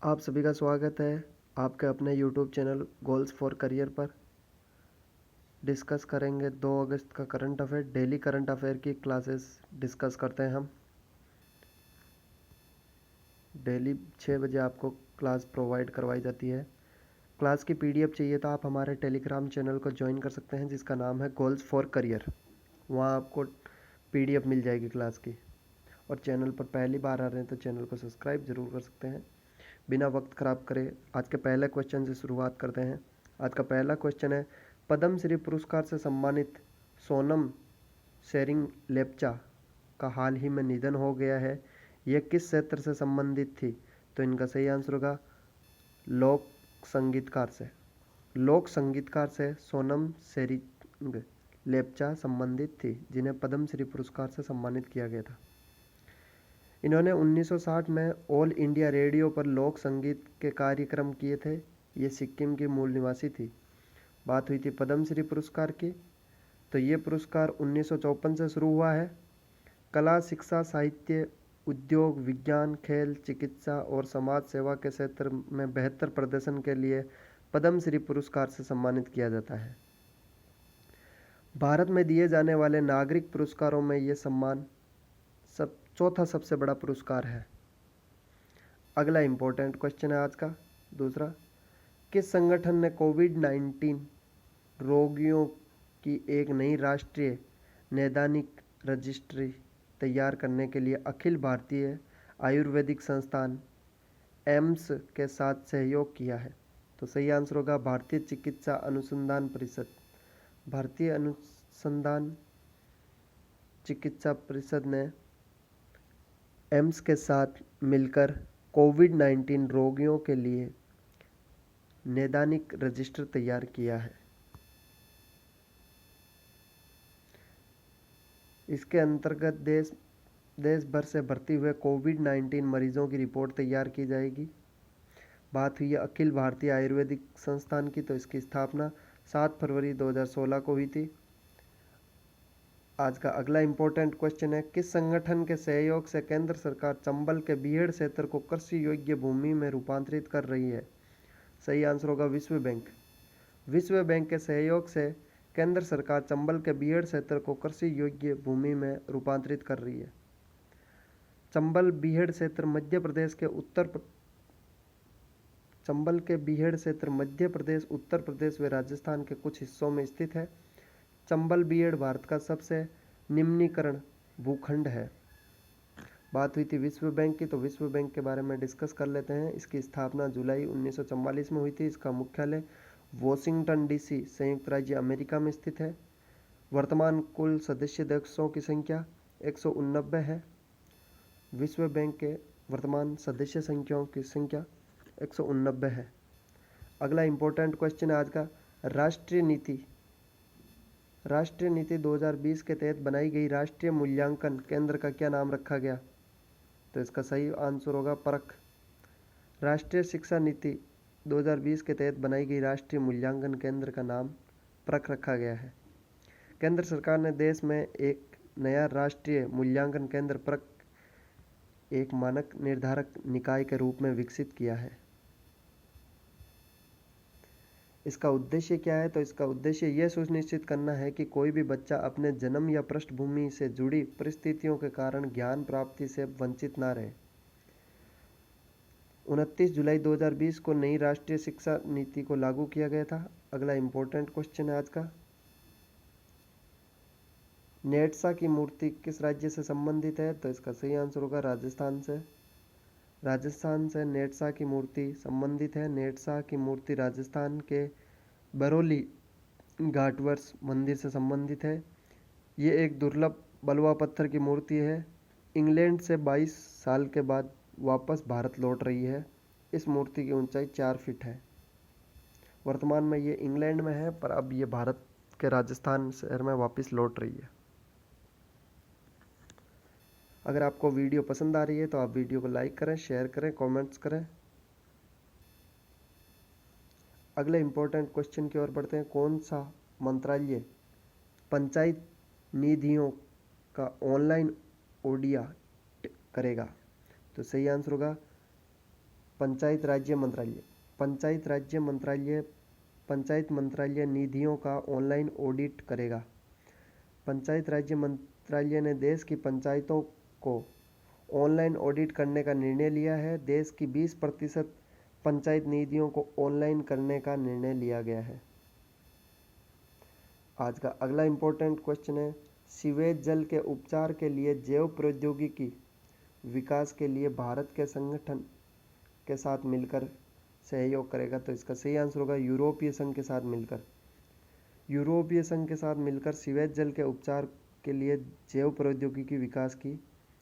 आप सभी का स्वागत है आपके अपने YouTube channel goals for career पर। डिस्कस करेंगे 2 अगस्त का current affair. Daily current affair की क्लासेस डिस्कस करते हैं हम। डेली 6 बजे आपको क्लास प्रोवाइड करवाई जाती है। क्लास की PDF चाहिए तो आप हमारे टेलीग्राम चैनल को ज्वाइन कर सकते हैं जिसका नाम है गोल्स फॉर करियर। वहाँ आपको PDF मिल जाएगी क्लास की। और चैनल पर पहली बार आ रहे हैं तो चैनल को सब्सक्राइब ज़रूर कर सकते हैं। बिना वक्त ख़राब करे आज के पहले क्वेश्चन से शुरुआत करते हैं। आज का पहला क्वेश्चन है, पद्म श्री पुरस्कार से सम्मानित सोनम शेरिंग लेप्चा का हाल ही में निधन हो गया है। यह किस क्षेत्र से संबंधित थी? तो इनका सही आंसर होगा लोक संगीतकार से। लोक संगीतकार से सोनम शेरिंग लेप्चा संबंधित थी जिन्हें पद्म श्री पुरस्कार से सम्मानित किया गया था। इन्होंने 1960 में ऑल इंडिया रेडियो पर लोक संगीत के कार्यक्रम किए थे। ये सिक्किम की मूल निवासी थी। बात हुई थी पद्मश्री पुरस्कार की, तो ये पुरस्कार 1954 से शुरू हुआ है। कला, शिक्षा, साहित्य, उद्योग, विज्ञान, खेल, चिकित्सा और समाज सेवा के क्षेत्र में बेहतर प्रदर्शन के लिए पद्मश्री पुरस्कार से सम्मानित किया जाता है। भारत में दिए जाने वाले नागरिक पुरस्कारों में ये सम्मान चौथा सबसे बड़ा पुरस्कार है। अगला इंपॉर्टेंट क्वेश्चन है आज का दूसरा, किस संगठन ने कोविड-19 रोगियों की एक नई राष्ट्रीय नैदानिक रजिस्ट्री तैयार करने के लिए अखिल भारतीय आयुर्वेदिक संस्थान एम्स के साथ सहयोग किया है? तो सही आंसर होगा भारतीय चिकित्सा अनुसंधान परिषद। भारतीय अनुसंधान चिकित्सा परिषद ने एम्स के साथ मिलकर कोविड-19 रोगियों के लिए नैदानिक रजिस्टर तैयार किया है। इसके अंतर्गत देश भर से भर्ती हुए कोविड-19 मरीजों की रिपोर्ट तैयार की जाएगी। बात हुई है अखिल भारतीय आयुर्वेदिक संस्थान की, तो इसकी स्थापना 7 फरवरी 2016 को हुई थी। आज का अगला इंपॉर्टेंट क्वेश्चन है, किस संगठन के सहयोग से केंद्र सरकार चंबल के बीहड़ क्षेत्र को कृषि योग्य भूमि में रूपांतरित कर रही है? सही आंसर होगा विश्व बैंक। विश्व बैंक के सहयोग से केंद्र सरकार चंबल के बीहड़ क्षेत्र को कृषि योग्य भूमि में रूपांतरित कर रही है। चंबल बीहड़ क्षेत्र मध्य प्रदेश, उत्तर प्रदेश व राजस्थान के कुछ हिस्सों में स्थित है। चंबल बीहड़ भारत का सबसे निम्नीकरण भूखंड है। बात हुई थी विश्व बैंक की, तो विश्व बैंक के बारे में डिस्कस कर लेते हैं। इसकी स्थापना जुलाई 1944 में हुई थी। इसका मुख्यालय वॉशिंगटन DC संयुक्त राज्य अमेरिका में स्थित है। वर्तमान कुल सदस्य देशों की संख्या 189 है। विश्व बैंक के वर्तमान सदस्य संख्याओं की संख्या 189 है। अगला इंपॉर्टेंट क्वेश्चन है आज का, राष्ट्रीय नीति 2020 के तहत बनाई गई राष्ट्रीय मूल्यांकन केंद्र का क्या नाम रखा गया? तो इसका सही आंसर होगा परख। राष्ट्रीय शिक्षा नीति 2020 के तहत बनाई गई राष्ट्रीय मूल्यांकन केंद्र का नाम परख रखा गया है। केंद्र सरकार ने देश में एक नया राष्ट्रीय मूल्यांकन केंद्र परख एक मानक निर्धारक निकाय के रूप में विकसित किया है। इसका उद्देश्य क्या है? तो इसका उद्देश्य यह सुनिश्चित करना है कि कोई भी बच्चा अपने जन्म या पृष्ठभूमि से जुड़ी परिस्थितियों के कारण ज्ञान प्राप्ति से वंचित ना रहे। 29 जुलाई 2020 को नई राष्ट्रीय शिक्षा नीति को लागू किया गया था। अगला इंपॉर्टेंट क्वेश्चन है आज का, नेटसा की मूर्ति किस राज्य से संबंधित है? तो इसका सही आंसर होगा राजस्थान से नेटसा की मूर्ति संबंधित है। नेटसा की मूर्ति राजस्थान के बरौली घाटवर्स मंदिर से संबंधित है। ये एक दुर्लभ बलुआ पत्थर की मूर्ति है। इंग्लैंड से 22 साल के बाद वापस भारत लौट रही है। इस मूर्ति की ऊंचाई 4 फीट है। वर्तमान में ये इंग्लैंड में है, पर अब ये भारत के राजस्थान शहर में वापस लौट रही है। अगर आपको वीडियो पसंद आ रही है तो आप वीडियो को लाइक करें, शेयर करें, कमेंट्स करें। अगले इंपॉर्टेंट क्वेश्चन की ओर बढ़ते हैं, कौन सा मंत्रालय पंचायत निधियों का ऑनलाइन ऑडिट करेगा? तो सही आंसर होगा पंचायत राज्य मंत्रालय। पंचायत मंत्रालय निधियों का ऑनलाइन ऑडिट करेगा। पंचायत राज्य मंत्रालय ने देश की पंचायतों को ऑनलाइन ऑडिट करने का निर्णय लिया है। देश की 20% पंचायत निधियों को ऑनलाइन करने का निर्णय लिया गया है। आज का अगला इंपॉर्टेंट क्वेश्चन है, सीवेज जल के उपचार के लिए जैव प्रौद्योगिकी विकास के लिए भारत के संगठन के साथ मिलकर सहयोग करेगा। तो इसका सही आंसर होगा यूरोपीय संघ के साथ मिलकर। यूरोपीय संघ के साथ मिलकर सीवेज जल के उपचार के लिए जैव प्रौद्योगिकी विकास की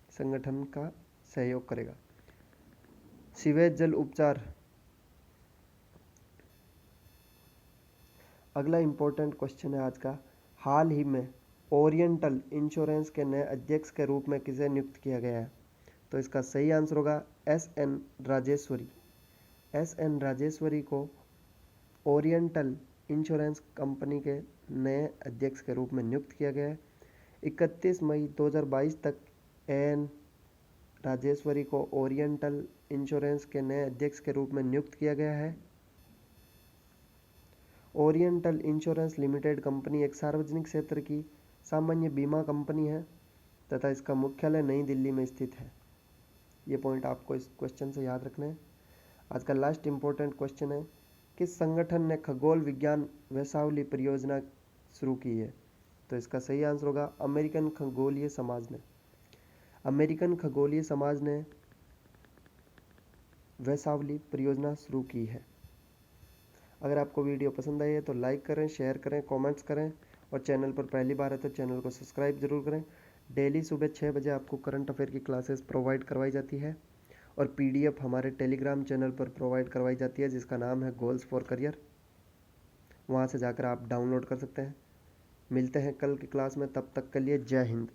संगठन का सहयोग करेगा। सीवेज जल उपचार। अगला इंपॉर्टेंट क्वेश्चन है आज का, हाल ही में ओरिएंटल इंश्योरेंस के नए अध्यक्ष के रूप में किसे नियुक्त किया गया है। तो इसका सही आंसर होगा एस.एन. राजेश्वरी। एस.एन. राजेश्वरी को ओरिएंटल इंश्योरेंस कंपनी के नए अध्यक्ष के रूप में नियुक्त किया गया है। 31 मई 2022 तक एन राजेश्वरी को ओरिएंटल इंश्योरेंस के नए अध्यक्ष के रूप में नियुक्त किया गया है। ओरिएंटल इंश्योरेंस लिमिटेड कंपनी एक सार्वजनिक क्षेत्र की सामान्य बीमा कंपनी है तथा इसका मुख्यालय नई दिल्ली में स्थित है। ये पॉइंट आपको इस क्वेश्चन से याद रखना है। आज का लास्ट इंपॉर्टेंट क्वेश्चन है, किस संगठन ने खगोल विज्ञान वंशावली परियोजना शुरू की है। तो इसका सही आंसर होगा अमेरिकन खगोलीय समाज ने। अमेरिकन खगोलीय समाज ने वंशावली परियोजना शुरू की है। अगर आपको वीडियो पसंद आई है तो लाइक करें, शेयर करें, कमेंट्स करें और चैनल पर पहली बार है तो चैनल को सब्सक्राइब जरूर करें। डेली सुबह 6 बजे आपको करंट अफेयर की क्लासेस प्रोवाइड करवाई जाती है और पीडीएफ हमारे टेलीग्राम चैनल पर प्रोवाइड करवाई जाती है जिसका नाम है गोल्स फॉर करियर। वहाँ से जाकर आप डाउनलोड कर सकते हैं। मिलते हैं कल की क्लास में, तब तक के लिए जय हिंद।